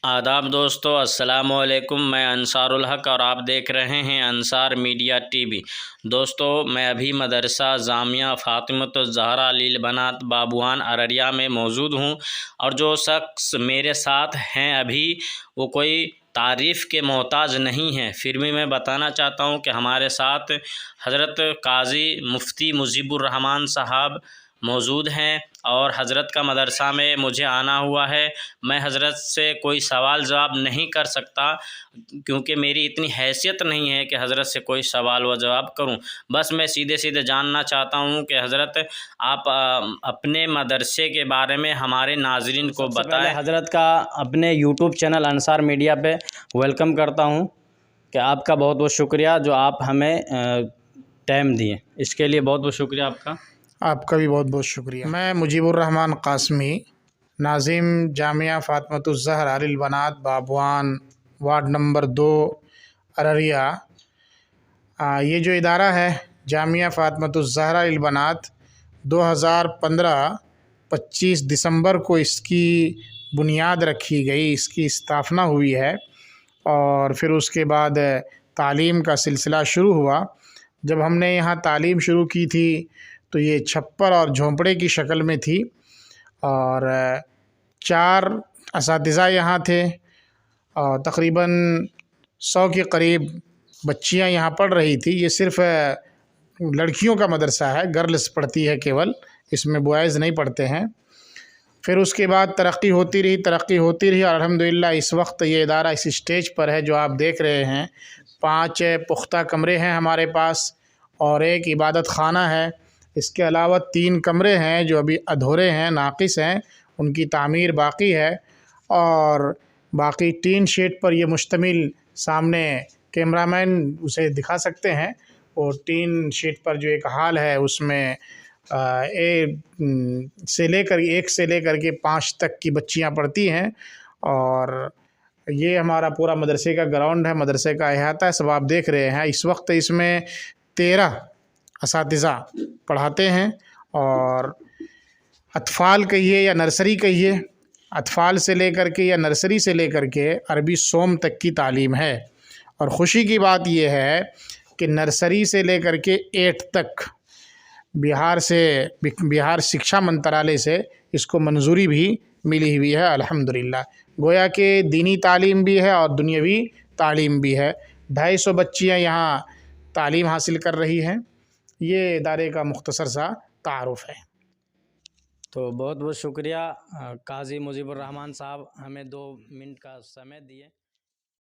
آداب دوستو، السلام علیکم۔ میں انصار الحق اور آپ دیکھ رہے ہیں انصار میڈیا ٹی وی۔ دوستو، میں ابھی مدرسہ جامعہ فاطمۃ الزہرا للبنات بابوان ارریہ میں موجود ہوں، اور جو شخص میرے ساتھ ہیں ابھی وہ کوئی تعریف کے محتاج نہیں ہیں۔ پھر بھی میں بتانا چاہتا ہوں کہ ہمارے ساتھ حضرت قاضی مفتی مجیب الرحمان صاحب موجود ہیں، اور حضرت کا مدرسہ میں مجھے آنا ہوا ہے۔ میں حضرت سے کوئی سوال جواب نہیں کر سکتا، کیونکہ میری اتنی حیثیت نہیں ہے کہ حضرت سے کوئی سوال و جواب کروں۔ بس میں سیدھے جاننا چاہتا ہوں کہ حضرت آپ اپنے مدرسے کے بارے میں ہمارے ناظرین کو بتائیں۔ حضرت کا اپنے یوٹیوب چینل انصار میڈیا پہ ویلکم کرتا ہوں کہ آپ کا بہت بہت شکریہ جو آپ ہمیں ٹائم دیے، اس کے لیے بہت بہت شکریہ آپ کا۔ آپ کا بھی بہت بہت شکریہ۔ میں مجیب الرحمان قاسمی، ناظم جامعہ فاطمۃ الزہرا للبنات بابوان، وارڈ نمبر 2 ارریہ۔ یہ جو ادارہ ہے جامعہ فاطمۃ الزہرا للبنات، 2015 دسمبر کو اس کی بنیاد رکھی گئی، اس کی استھاپنا ہوئی ہے، اور پھر اس کے بعد تعلیم کا سلسلہ شروع ہوا۔ جب ہم نے یہاں تعلیم شروع کی تھی تو یہ چھپر اور جھونپڑے کی شکل میں تھی، اور 4 اساتذہ یہاں تھے، اور تقریباً 100 کے قریب بچیاں یہاں پڑھ رہی تھی۔ یہ صرف لڑکیوں کا مدرسہ ہے، گرلز پڑھتی ہے کیول، اس میں بوائز نہیں پڑھتے ہیں۔ پھر اس کے بعد ترقی ہوتی رہی، اور الحمدللہ اس وقت یہ ادارہ اس اسٹیج پر ہے جو آپ دیکھ رہے ہیں۔ 5 پختہ کمرے ہیں ہمارے پاس، اور ایک عبادت خانہ ہے۔ اس کے علاوہ 3 کمرے ہیں جو ابھی ادھورے ہیں، ناقص ہیں، ان کی تعمیر باقی ہے، اور باقی ٹین شیڈ پر یہ مشتمل، سامنے کیمرہ مین اسے دکھا سکتے ہیں، وہ ٹین شیڈ پر جو ایک ہال ہے اس میں 1 سے لے کر کے 5 تک کی بچیاں پڑھتی ہیں، اور یہ ہمارا پورا مدرسے کا گراؤنڈ ہے، مدرسے کا احاطہ ہے، سب آپ دیکھ رہے ہیں۔ اس وقت اس میں 13 اساتذہ پڑھاتے ہیں، اور اطفال کہیے یا نرسری کہیے، اطفال سے لے کر کے یا نرسری سے لے کر کے عربی سوم تک کی تعلیم ہے۔ اور خوشی کی بات یہ ہے کہ نرسری سے لے کر کے 8 تک بہار شکشا منترالیہ سے اس کو منظوری بھی ملی ہوئی ہے الحمدللہ۔ گویا کہ دینی تعلیم بھی ہے اور دنیاوی تعلیم بھی ہے۔ 250 بچیاں یہاں تعلیم حاصل کر رہی ہیں۔ یہ ادارے کا مختصر سا تعارف ہے۔ تو بہت بہت شکریہ قاضی مجیب الرحمان صاحب، ہمیں 2 منٹ کا سمے دیے۔